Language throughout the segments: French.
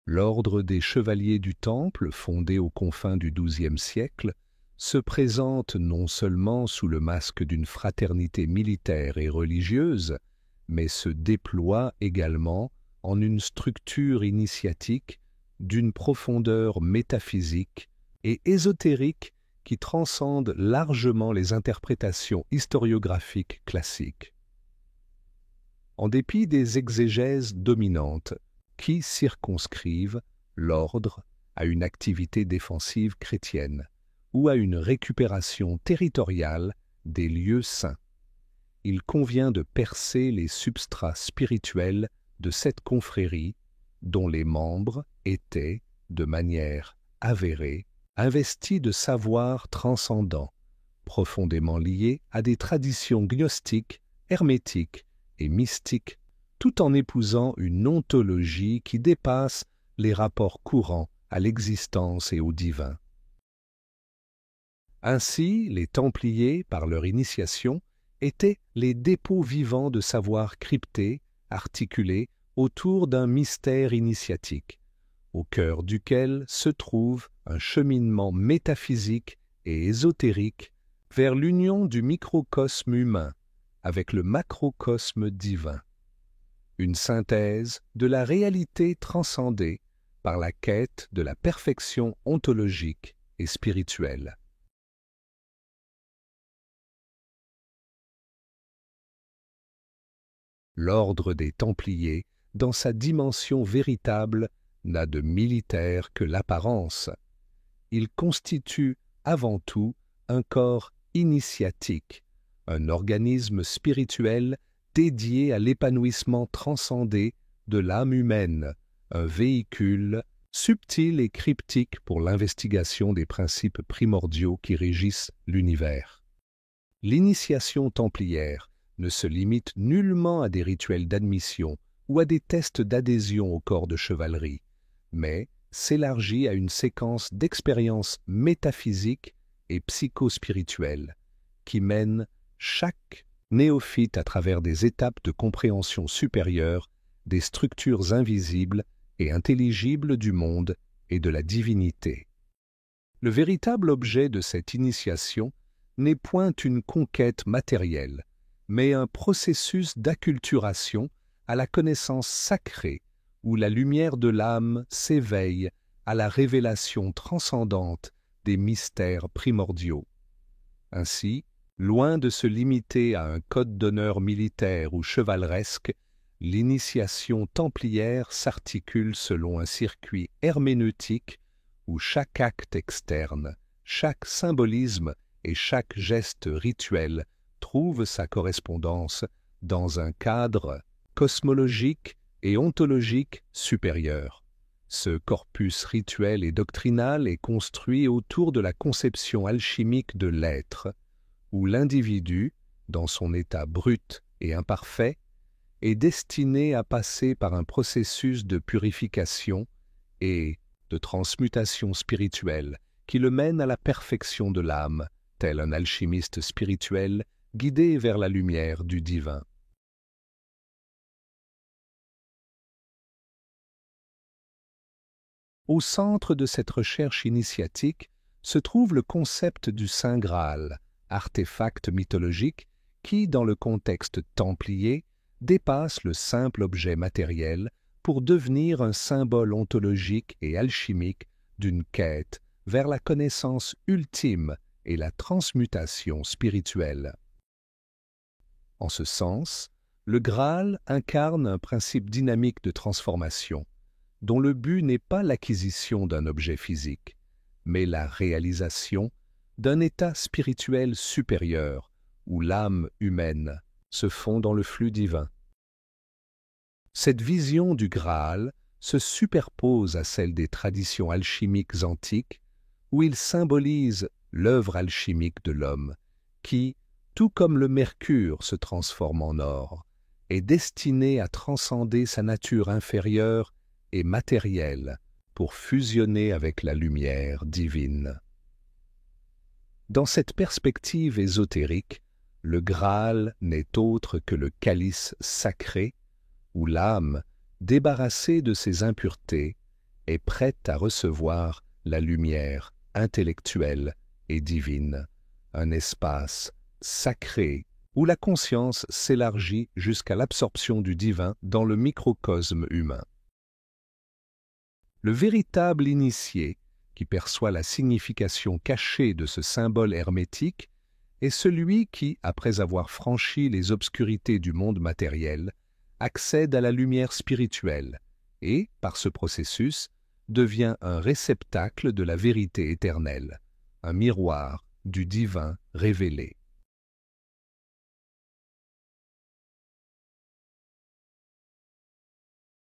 L'ordre des chevaliers du Temple, fondé aux confins du XIIe siècle, se présente non seulement sous le masque d'une fraternité militaire et religieuse, mais se déploie également en une structure initiatique d'une profondeur métaphysique et ésotérique qui transcende largement les interprétations historiographiques classiques. En dépit des exégèses dominantes qui circonscrivent l'ordre à une activité défensive chrétienne ou à une récupération territoriale des lieux saints, il convient de percer les substrats spirituels de cette confrérie dont les membres étaient, de manière avérée, investis de savoirs transcendants, profondément liés à des traditions gnostiques, hermétiques et mystiques, tout en épousant une ontologie qui dépasse les rapports courants à l'existence et au divin. Ainsi, les Templiers, par leur initiation, étaient les dépôts vivants de savoirs cryptés, articulés autour d'un mystère initiatique, au cœur duquel se trouve un cheminement métaphysique et ésotérique vers l'union du microcosme humain avec le macrocosme divin, une synthèse de la réalité transcendée par la quête de la perfection ontologique et spirituelle. L'ordre des Templiers, dans sa dimension véritable, n'a de militaire que l'apparence. Il constitue avant tout un corps initiatique, un organisme spirituel dédié à l'épanouissement transcendé de l'âme humaine, un véhicule subtil et cryptique pour l'investigation des principes primordiaux qui régissent l'univers. L'initiation templière ne se limite nullement à des rituels d'admission ou à des tests d'adhésion au corps de chevalerie, mais s'élargit à une séquence d'expériences métaphysiques et psychospirituelles qui mènent chaque néophyte à travers des étapes de compréhension supérieure des structures invisibles et intelligibles du monde et de la divinité. Le véritable objet de cette initiation n'est point une conquête matérielle, mais un processus d'acculturation à la connaissance sacrée où la lumière de l'âme s'éveille à la révélation transcendante des mystères primordiaux. Ainsi, loin de se limiter à un code d'honneur militaire ou chevaleresque, l'initiation templière s'articule selon un circuit herméneutique où chaque acte externe, chaque symbolisme et chaque geste rituel trouve sa correspondance dans un cadre cosmologique et ontologique supérieur. Ce corpus rituel et doctrinal est construit autour de la conception alchimique de l'être, où l'individu, dans son état brut et imparfait, est destiné à passer par un processus de purification et de transmutation spirituelle qui le mène à la perfection de l'âme, tel un alchimiste spirituel guidé vers la lumière du divin. Au centre de cette recherche initiatique se trouve le concept du Saint Graal, artefact mythologique qui, dans le contexte templier, dépasse le simple objet matériel pour devenir un symbole ontologique et alchimique d'une quête vers la connaissance ultime et la transmutation spirituelle. En ce sens, le Graal incarne un principe dynamique de transformation, dont le but n'est pas l'acquisition d'un objet physique, mais la réalisation d'un état spirituel supérieur où l'âme humaine se fond dans le flux divin. Cette vision du Graal se superpose à celle des traditions alchimiques antiques où il symbolise l'œuvre alchimique de l'homme qui, tout comme le mercure se transforme en or, est destiné à transcender sa nature inférieure et matérielle pour fusionner avec la lumière divine. Dans cette perspective ésotérique, le Graal n'est autre que le calice sacré où l'âme, débarrassée de ses impuretés, est prête à recevoir la lumière intellectuelle et divine, un espace sacré où la conscience s'élargit jusqu'à l'absorption du divin dans le microcosme humain. Le véritable initié, qui perçoit la signification cachée de ce symbole hermétique, est celui qui, après avoir franchi les obscurités du monde matériel, accède à la lumière spirituelle et, par ce processus, devient un réceptacle de la vérité éternelle, un miroir du divin révélé.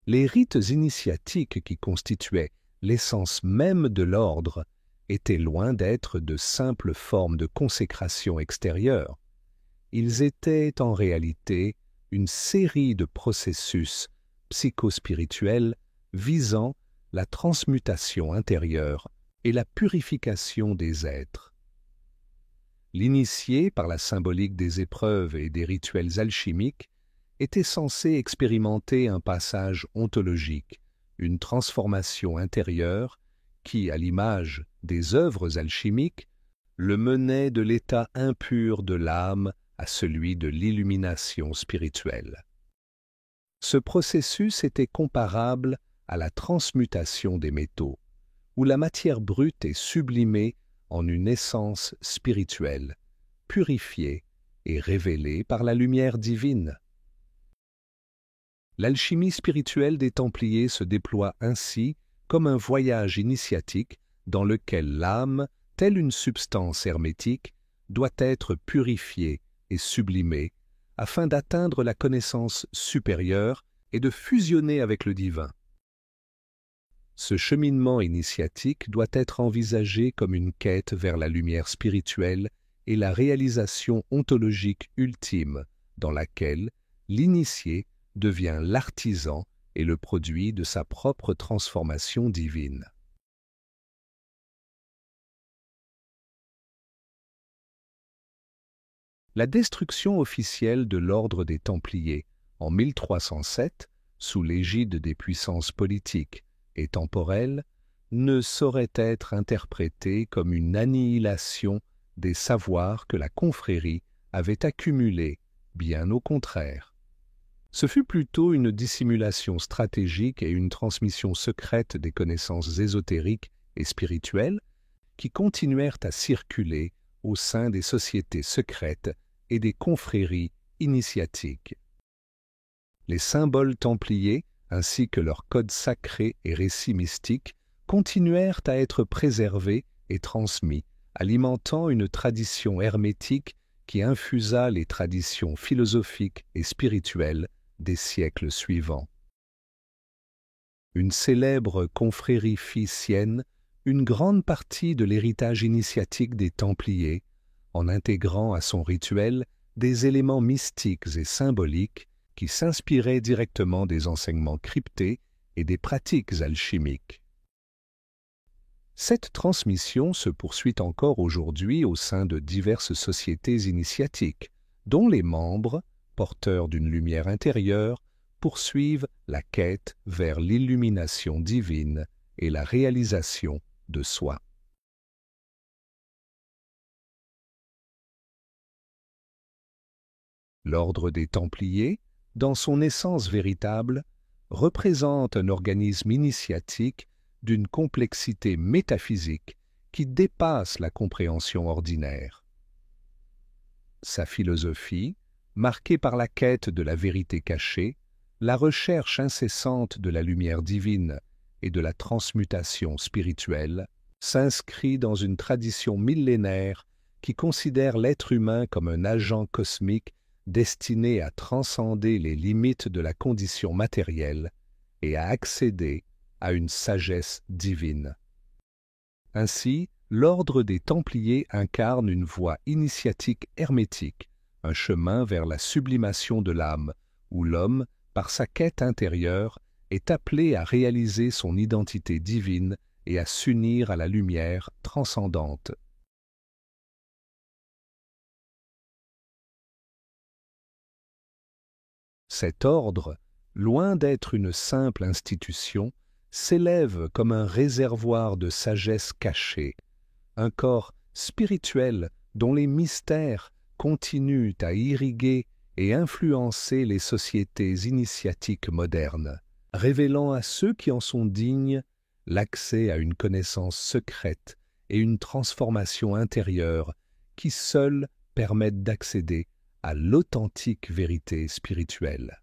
Les rites initiatiques qui constituaient l'essence même de l'ordre étaient loin d'être de simples formes de consécration extérieure. Ils étaient en réalité une série de processus psychospirituels visant la transmutation intérieure et la purification des êtres. L'initié, par la symbolique des épreuves et des rituels alchimiques, était censé expérimenter un passage ontologique, une transformation intérieure qui, à l'image des œuvres alchimiques, le menait de l'état impur de l'âme à celui de l'illumination spirituelle. Ce processus était comparable à la transmutation des métaux, où la matière brute est sublimée en une essence spirituelle, purifiée et révélée par la lumière divine. L'alchimie spirituelle des Templiers se déploie ainsi comme un voyage initiatique dans lequel l'âme, telle une substance hermétique, doit être purifiée et sublimée afin d'atteindre la connaissance supérieure et de fusionner avec le divin. Ce cheminement initiatique doit être envisagé comme une quête vers la lumière spirituelle et la réalisation ontologique ultime dans laquelle l'initié devient l'artisan et le produit de sa propre transformation divine. La destruction officielle de l'ordre des Templiers en 1307, sous l'égide des puissances politiques et temporelles, ne saurait être interprétée comme une annihilation des savoirs que la confrérie avait accumulés, bien au contraire. Ce fut plutôt une dissimulation stratégique et une transmission secrète des connaissances ésotériques et spirituelles qui continuèrent à circuler au sein des sociétés secrètes et des confréries initiatiques. Les symboles templiers, ainsi que leurs codes sacrés et récits mystiques, continuèrent à être préservés et transmis, alimentant une tradition hermétique qui infusa les traditions philosophiques et spirituelles des siècles suivants. Une célèbre confrérie fit sienne une grande partie de l'héritage initiatique des Templiers, en intégrant à son rituel des éléments mystiques et symboliques qui s'inspiraient directement des enseignements cryptés et des pratiques alchimiques. Cette transmission se poursuit encore aujourd'hui au sein de diverses sociétés initiatiques, dont les membres, porteurs d'une lumière intérieure, poursuivent la quête vers l'illumination divine et la réalisation de soi. L'ordre des Templiers, dans son essence véritable, représente un organisme initiatique d'une complexité métaphysique qui dépasse la compréhension ordinaire. Sa philosophie, marquée par la quête de la vérité cachée, la recherche incessante de la lumière divine et de la transmutation spirituelle, s'inscrit dans une tradition millénaire qui considère l'être humain comme un agent cosmique destiné à transcender les limites de la condition matérielle et à accéder à une sagesse divine. Ainsi, l'ordre des Templiers incarne une voie initiatique hermétique, un chemin vers la sublimation de l'âme, où l'homme, par sa quête intérieure, est appelé à réaliser son identité divine et à s'unir à la lumière transcendante. Cet ordre, loin d'être une simple institution, s'élève comme un réservoir de sagesse cachée, un corps spirituel dont les mystères continuent à irriguer et influencer les sociétés initiatiques modernes, révélant à ceux qui en sont dignes l'accès à une connaissance secrète et une transformation intérieure qui seules permettent d'accéder à l'authentique vérité spirituelle.